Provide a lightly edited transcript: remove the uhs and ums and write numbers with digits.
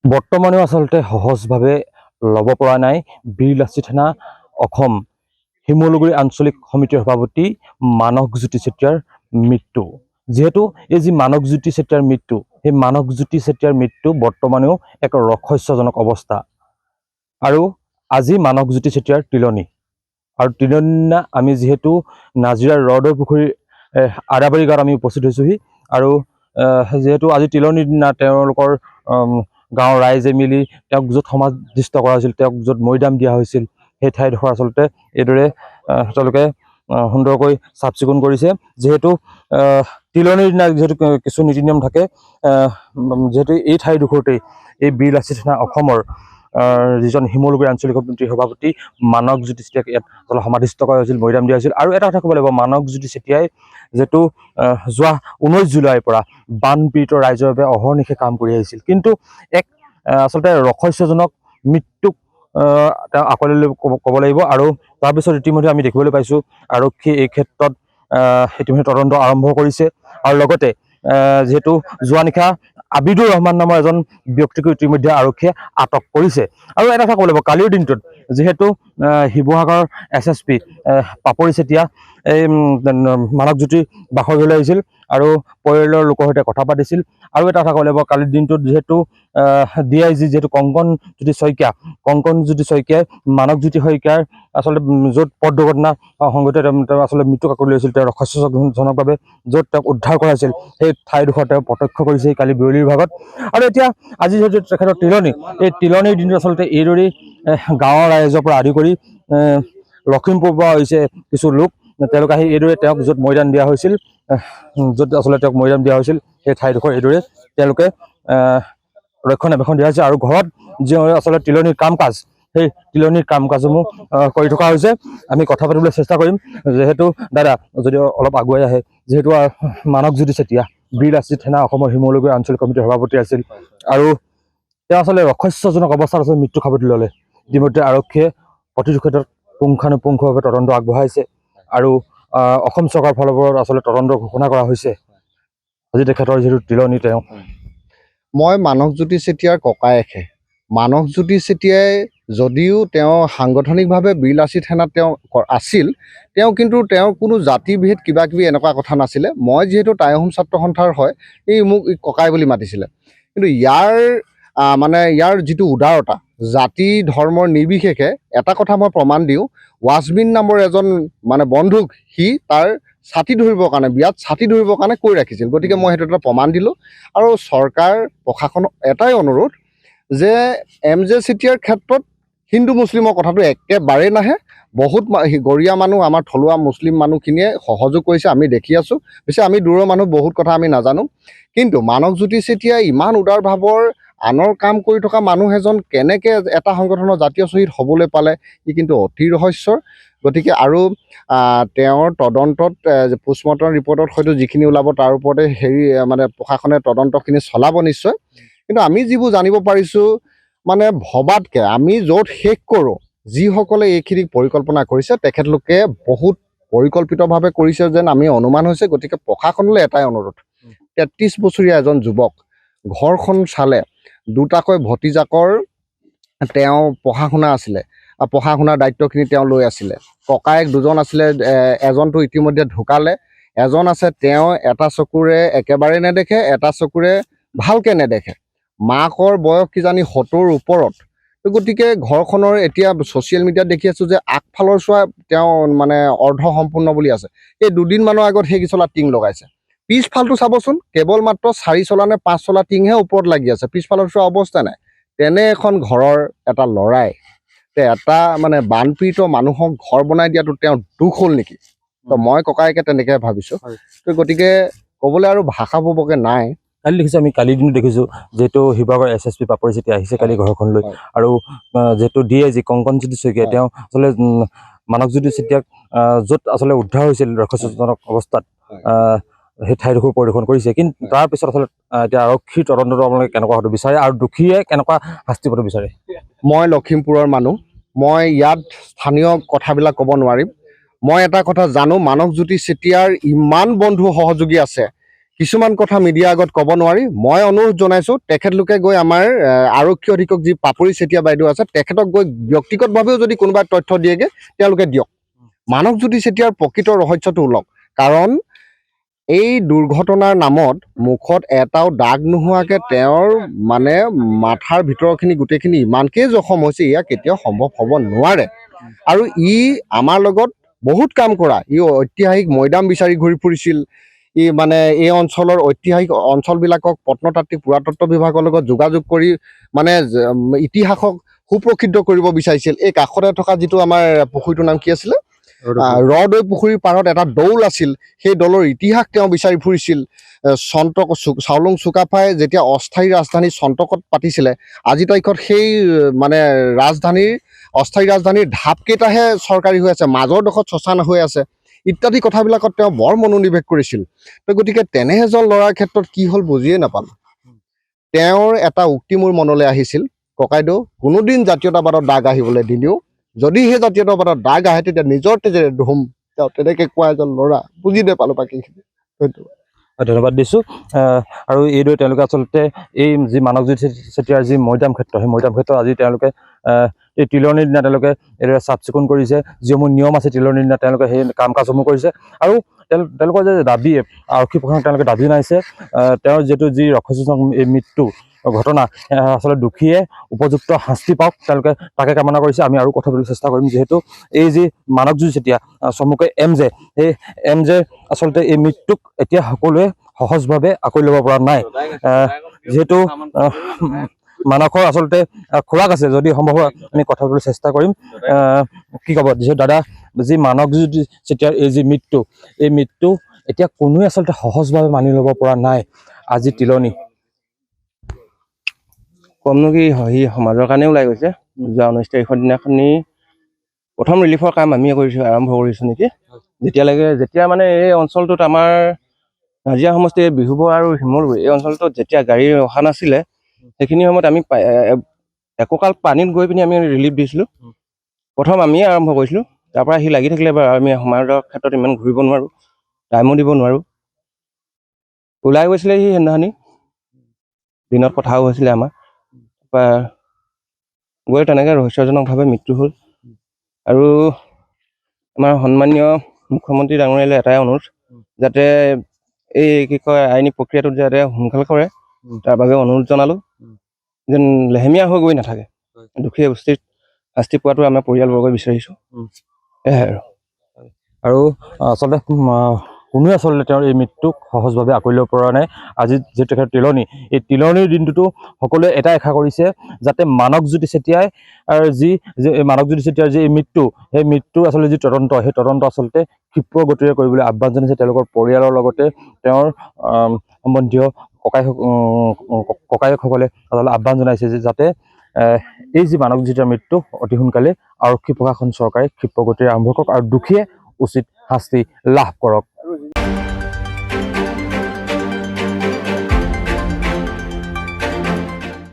বৰ্তমানেও আচলতে সহজভাৱে ল'ব পৰা নাই বীৰলাচিত সেনা অসম শিমলুগুৰি আঞ্চলিক সমিতিৰ সভাপতি মানসজ্যোতি চেতিয়াৰ মৃত্যু। যিহেতু এই যি মানসজ্যোতি চেতিয়াৰ মৃত্যু, সেই মানসজ্যোতি চেতিয়াৰ মৃত্যু বৰ্তমানেও এক ৰহস্যজনক অৱস্থা। আৰু আজি মানসজ্যোতি চেতিয়াৰ তিলনি, আৰু তিলনি দিনা আমি যিহেতু নাজিৰাৰ ৰদৈ পুখুৰীৰ আদাবাৰী গাঁৱত আমি উপস্থিত হৈছোহি। আৰু যিহেতু আজি তিলনিৰ দিনা তেওঁলোকৰ গাঁৱৰ ৰাইজে মিলি তেওঁক য'ত সমাধিস্থ কৰা হৈছিল, তেওঁক য'ত মৈদাম দিয়া হৈছিল, সেই ঠাইডোখৰ আচলতে এইদৰে তেওঁলোকে সুন্দৰকৈ চাফ চিকুণ কৰিছে। যিহেতু তিলনিৰ দিনা যিহেতু কিছু নীতি নিয়ম থাকে, যিহেতু এই ঠাইডোখৰতেই এই বীৰলাচিত সেনা অসমৰ যিজন শিমলুগুৰি আঞ্চলিক সমিতিৰ সভাপতি মানসজ্যোতি চেতিয়াক ইয়াত সমাধিস্থ কৰা হৈছিল, মৈদাম দিয়া হৈছিল। আৰু এটা কথা ক'ব লাগিব, মানসজ্যোতি চেতিয়াই যিহেতু যোৱা 19 জুলাইৰ পৰা বানপীড়িত ৰাইজৰ বাবে অহৰ্নিশে কাম কৰি আহিছিল, কিন্তু এক আচলতে ৰহস্যজনক মৃত্যুক তেওঁ আঁকোৱালি ক'ব লাগিব। আৰু তাৰপিছত ইতিমধ্যে আমি দেখিবলৈ পাইছোঁ আৰক্ষীয়ে এই ক্ষেত্ৰত ইতিমধ্যে তদন্ত আৰম্ভ কৰিছে। আৰু লগতে যিহেতু যোৱা নিশা আবিদুৰ ৰহমান নামৰ এজন ব্যক্তিকো ইতিমধ্যে আৰক্ষীয়ে আটক কৰিছে। আৰু এটা কথা ক'ব লাগিব, কালিৰ দিনটোত যিহেতু শিৱসাগৰৰ SSP পাপৰি চেতিয়া এই মানসজ্যোতিৰ বাসগৃহলৈ আহিছিল আৰু পৰিয়ালৰ লোকৰ সৈতে কথা পাতিছিল। আৰু এটা কথা ক'ব লাগিব, কালিৰ দিনটোত যিহেতু DIG যিহেতু কংকনজ্যোতি শইকীয়াই মানসজ্যোতি শইকীয়াৰ আচলতে য'ত পথ দুৰ্ঘটনা সংঘটিত তেওঁ আচলতে মৃত্যুক আঁকোৱালি লৈছিল, তেওঁ ৰহস্যজনকভাৱে য'ত তেওঁক উদ্ধাৰ কৰা হৈছিল, সেই ঠাইডোখৰ তেওঁ প্ৰত্যক্ষ কৰিছে কালি বিয়লিৰ ভাগত। আৰু এতিয়া আজি যিহেতু তেখেতৰ তিলনি, এই তিলনিৰ দিনটো আচলতে এইদৰেই গাঁৱৰ ৰাইজৰ পৰা আদি কৰি লখিমপুৰৰ পৰা হৈছে কিছু লোক, তেওঁলোকে আহি এইদৰে তেওঁক য'ত মৈদাম দিয়া হৈছিল, সেই ঠাইডোখৰ এইদৰে তেওঁলোকে ৰক্ষণাবেক্ষণ দিয়া হৈছে। আৰু ঘৰত যি আচলতে তিলনিৰ কাম কাজ, সেই তিলনিৰ কাম কাজসমূহ কৰি থকা হৈছে। আমি কথা পাতিবলৈ চেষ্টা কৰিম। যিহেতু দাদা যদি অলপ আগুৱাই আহে, যিহেতু মানসজ্যোতি চেতিয়া বীৰলাচিত সেনা অসমৰ শিমলুগুৰি আঞ্চলিক কমিটিৰ সভাপতি আছিল, আৰু তেওঁ আচলতে ৰহস্যজনক অৱস্থাত আচলতে মৃত্যু সাবটি ল'লে। ইতিমধ্যে আৰক্ষীয়ে প্ৰতিটো ক্ষেত্ৰত পুংখানুপুংখভাৱে তদন্ত আগবঢ়াইছে, আৰু অসম চৰকাৰৰ ফালৰ পৰা আচলতে তদন্তৰ ঘোষণা কৰা হৈছে। আজি তেখেতৰ যিহেতু তিলনি, তেওঁ মই মানসজ্যোতি চেতিয়াৰ ককায়েকহে। মানসজ্যোতি চেতিয়াই যদিও তেওঁ সাংগঠনিকভাৱে বীৰলাচিত সেনাত তেওঁ আছিল, কিন্তু তেওঁৰ কোনো জাতিভেদ কিবা কিবি এনেকুৱা কথা নাছিলে। মই যিহেতু টাই আহোম ছাত্ৰ সন্থাৰ হয়, মোক ককাই বুলি মাতিছিলে। কিন্তু ইয়াৰ যিটো উদাৰতা, জাতি ধৰ্মৰ নিৰ্বিশেষে এটা কথা মই প্ৰমাণ দিওঁ, ৱাজবিন নামৰ এজন বন্ধুক সি তাৰ ছাতি ধৰিবৰ কাৰণে, বিয়াত ছাতি ধৰিবৰ কাৰণে কৈ ৰাখিছিল। গতিকে মই সেইটো এটা প্ৰমাণ দিলোঁ। আৰু চৰকাৰ প্ৰশাসনক এটাই অনুৰোধ যে MJ চেতিয়াৰ ক্ষেত্ৰত হিন্দু মুছলিমৰ কথাটো একেবাৰেই নাহে। বহুত গৰীয়া মানুহ, আমাৰ থলুৱা মুছলিম মানুহখিনিয়ে সহযোগ কৰিছে, আমি দেখি আছোঁ। পিছে আমি দূৰৰ মানুহ, বহুত কথা আমি নাজানো। কিন্তু মানসজ্যোতি চেতিয়াই ইমান উদাৰ ভাৱৰ আনৰ কাম কৰি থকা মানুহ এজন কেনেকৈ এটা সংগঠনৰ জাতীয় শ্বহীদ হ'বলৈ পালে, ই কিন্তু অতি ৰহস্যৰ। গতিকে আৰু তেওঁৰ তদন্তত পোষ্টমৰ্টম ৰিপৰ্টত হয়তো যিখিনি ওলাব তাৰ ওপৰতে প্ৰশাসনে তদন্তখিনি চলাব নিশ্চয়। কিন্তু আমি যিবোৰ জানিব পাৰিছোঁ, ভবাতকৈ আমি য'ত শেষ কৰোঁ, যিসকলে এইখিনি পৰিকল্পনা কৰিছে তেখেতলোকে বহুত পৰিকল্পিতভাৱে কৰিছে যেন আমি অনুমান হৈছে। গতিকে প্ৰশাসনলৈ এটাই অনুৰোধ, 33 বছৰীয়া এজন যুৱক, ঘৰখন চালে দুটাকৈ ভতিজাকৰ তেওঁ পঢ়া শুনা আছিলে, পঢ়া শুনাৰ দায়িত্বখিনি তেওঁ লৈ আছিলে। ককায়েক দুজন আছিলে, এজনটো ইতিমধ্যে ঢুকালে, এজন আছে তেওঁ এটা চকুৰে একেবাৰে নেদেখে, এটা চকুৰে ভালকৈ নেদেখে। মাকৰ বয়স কিজানি 70 ওপৰত। গতিকে ঘৰখনৰ এতিয়া ছ'চিয়েল মিডিয়াত দেখি আছোঁ যে আগফালৰ চোৱা তেওঁ অৰ্ধ সম্পূৰ্ণ বুলি আছে। এই দুদিনমানৰ আগত সেই চলা টিং লগাইছে। পিছফালটো চাবচোন, কেৱল মাত্ৰ 4 চলা নে 5 চলা টিংহে ওপৰত লাগি আছে, পিছফালৰ চোৱা অৱস্থা নাই। তেনে এখন ঘৰৰ এটা ল'ৰাই এটা বানপীড়িত মানুহক ঘৰ বনাই দিয়াটো তেওঁৰ দুখ হ'ল নেকি? তো মই ককায়েকে তেনেকৈ ভাবিছোঁ। তো গতিকে ক'বলৈ আৰু ভাষা পাবকৈ নাই। কালি দেখিছোঁ, আমি কালিৰ দিনো দেখিছোঁ, যিহেতু শিৱসাগৰ SSP পাপৰি চেতিয়া আহিছে কালি ঘৰখনলৈ। আৰু যিহেতু DIG কংকনজ্যোতি শইকীয়া, তেওঁ আচলতে মানসজ্যোতি চেতিয়াক য'ত আচলতে উদ্ধাৰ হৈছিল ৰহস্যজনক অৱস্থাত, সেই ঠাইডোখৰ পৰিদৰ্শন কৰিছে। কিন্তু তাৰপিছত আচলতে এতিয়া আৰক্ষীৰ তদন্তটো আপোনালোকে কেনেকুৱা হোৱাটো বিচাৰে, আৰু দোষীয়ে কেনেকুৱা শাস্তি পাব বিচাৰে? মই লখিমপুৰৰ মানুহ, মই ইয়াত স্থানীয় কথাবিলাক ক'ব নোৱাৰিম। মই এটা কথা জানো, মানসজ্যোতি চেতিয়াৰ ইমান বন্ধু সহযোগী আছে, কিছুমান কথা মিডিয়াৰ আগত ক'ব নোৱাৰি মই অনুৰোধ জনাইছোঁ তেখেতলোকে গৈ আমাৰ আৰক্ষী অধীক্ষক যি পাপৰি চেতিয়া বাইদেউ আছে তেখেতক গৈ ব্যক্তিগতভাৱেও যদি কোনোবাই তথ্য দিয়েগৈ তেওঁলোকে দিয়ক মানসজ্যোতি চেতিয়াৰ প্ৰকৃত ৰহস্যটো ওলক কাৰণ এই দুৰ্ঘটনাৰ নামত মুখত এটাও দাগ নোহোৱাকৈ তেওঁৰ মানে মাথাৰ ভিতৰখিনি গোটেইখিনি ইমানকেই জখম হৈছে ইয়াক কেতিয়াও সম্ভৱ হ'ব নোৱাৰে আৰু ই আমাৰ লগত বহুত কাম কৰা ই ঐতিহাসিক মৈদাম বিচাৰি ঘূৰি ফুৰিছিল ই মানে এই অঞ্চলৰ ঐতিহাসিক অঞ্চলবিলাকক প্ৰত্নতাত্ত্বিক পুৰাতত্ত্ব বিভাগৰ লগত যোগাযোগ কৰি মানে ইতিহাসক সুপ্ৰসিদ্ধ কৰিব বিচাৰিছিল এই কাষতে থকা যিটো আমাৰ পুখুৰীটোৰ নাম কি আছিলে ৰদৈ পুখুৰীৰ পাৰত এটা দৌল আছিল সেই দৌলৰ ইতিহাস তেওঁ বিচাৰি ফুৰিছিল চাওলুং চুকাফাই যেতিয়া অস্থায়ী ৰাজধানী চন্তকত পাতিছিলে আজি তাৰিখত সেই মানে ৰাজধানীৰ অস্থায়ী ৰাজধানীৰ ঢাপকেইটাহে চৰকাৰী হৈ আছে মাজৰ ডোখৰত শ্মশান হৈ আছে ইত্যাদি কথাবিলাকত তেওঁ বৰ মনোনিৱেশ কৰিছিল তো গতিকে তেনে এজন ল'ৰাৰ ক্ষেত্ৰত কি হ'ল বুজিয়ে নাপালোঁ তেওঁৰ এটা উক্তি মোৰ মনলৈ আহিছিল ককাইদেউ কোনোদিন জাতীয়তাবাদৰ দাগ আহিবলৈ দিলেও যদি সেই জাতীয়তাবাদৰ দাগ আহে তেতিয়া নিজৰ তেজেৰে ধুম তেওঁ তেনেকৈ কোৱা এজন ল'ৰা বুজি নাপালোঁ বাকীখিনি ধন্যবাদ ধন্যবাদ দিছোঁ আৰু এইদৰে তেওঁলোকে আচলতে এই যি মানসজ্যোতি চেতিয়াৰ যি মৈদাম ক্ষেত্ৰ সেই মৈদাম ক্ষেত্ৰ আজি তেওঁলোকে এই তিলনিৰ দিনা তেওঁলোকে এইদৰে চাফ চিকুণ কৰিছে যিসমূহ নিয়ম আছে তিলনিৰ দিনা তেওঁলোকে সেই কাম কাজসমূহ কৰিছে আৰু তেওঁলোকৰ যে দাবী আৰক্ষী প্ৰশাসনক তেওঁলোকে দাবী জনাইছে তেওঁৰ যিহেতু যি ৰক্ষসূচক মৃত্যু ঘটনা আচলতে দোষীয়ে উপযুক্ত শাস্তি পাওক তেওঁলোকে তাকে কামনা কৰিছে আমি আৰু কথা পাতিবলৈ চেষ্টা কৰিম যিহেতু এই যি মানসজ্যোতি চেতিয়া চমুকৈ সেই এম জে আচলতে এই মৃত্যুক এতিয়া সকলোৱে সহজভাৱে আঁকোৱালি ল'ব পৰা নাই যিহেতু মানসৰ আচলতে খোৰাক আছে যদি সম্ভৱ হয় আমি কথা পাতিবলৈ চেষ্টা কৰিম কি ক'ব যিহেতু দাদা যি মানসজ্যোতি চেতিয়াৰ এই যি মৃত্যু এই মৃত্যু এতিয়া কোনোৱে আচলতে সহজভাৱে মানি ল'ব পৰা নাই আজি তিলনি কমনো কি সি সমাজৰ কাৰণে ওলাই গৈছে যোৱা 19 তাৰিখৰ দিনাখনি প্ৰথম ৰিলিফৰ কাম আমি আৰম্ভ কৰিছোঁ নেকি যেতিয়া মানে এই অঞ্চলটোত আমাৰ নাজিৰা সমষ্টি বিহুবৰ আৰু শিমলুগুৰি এই অঞ্চলটোত যেতিয়া গাড়ী অহা নাছিলে সেইখিনি সময়ত আমি একোকাল পানীত গৈ পিনি আমি ৰিলিফ দিছিলোঁ প্ৰথম আমিয়ে আৰম্ভ কৰিছিলোঁ তাৰপৰা সি লাগি থাকিলে বাৰু আমি সমাজৰ ক্ষেত্ৰত ইমান ঘূৰিব নোৱাৰোঁ টাইমো দিব নোৱাৰোঁ ওলাই গৈছিলে সি সেইদিনাখনি দিনত কথাও হৈছিলে আমাৰ গৈ তেনেকৈ ৰহস্যজনকভাৱে মৃত্যু হ'ল আৰু আমাৰ সন্মানীয় মুখ্যমন্ত্ৰী ডাঙৰীয়ালৈ এটাই অনুৰোধ যাতে এই কি কয় আইনী প্ৰক্ৰিয়াটোত যাতে সোনকালে কৰে তাৰ বাবে অনুৰোধ জনালোঁ যেন লেহেমীয়া হৈ গৈ নাথাকে দুখীয়া গোষ্ঠীত শাস্তি পোৱাটো আমাৰ পৰিয়ালবৰ্গই বিচাৰিছোঁ সেয়াই আৰু আচলতে কোনোৱে আচলতে তেওঁৰ এই মৃত্যুক সহজভাৱে আঁকোৱালি ল'ব পৰা নাই আজি যিহেতু তেখেতৰ তিলনি এই তিলনিৰ দিনটোতো সকলোৱে এটাই আশা কৰিছে যাতে মানসজ্যোতি চেতিয়াই যি মানসজ্যোতি চেতিয়াৰ যি মৃত্যু সেই মৃত্যুৰ আচলতে যি তদন্ত সেই তদন্ত আচলতে ক্ষিপ্ৰ গতিৰে কৰিবলৈ আহ্বান জনাইছে তেওঁলোকৰ পৰিয়ালৰ লগতে তেওঁৰ সম্বন্ধীয় ককায়েকসকলে আচলতে আহ্বান জনাইছে যে যাতে এই যি মানসজ্যোতিৰ মৃত্যু অতি সোনকালে আৰক্ষী প্ৰশাসন চৰকাৰে ক্ষিপ্ৰ গতিৰে আৰম্ভ কৰক আৰু দোষীয়ে উচিত শাস্তি লাভ কৰক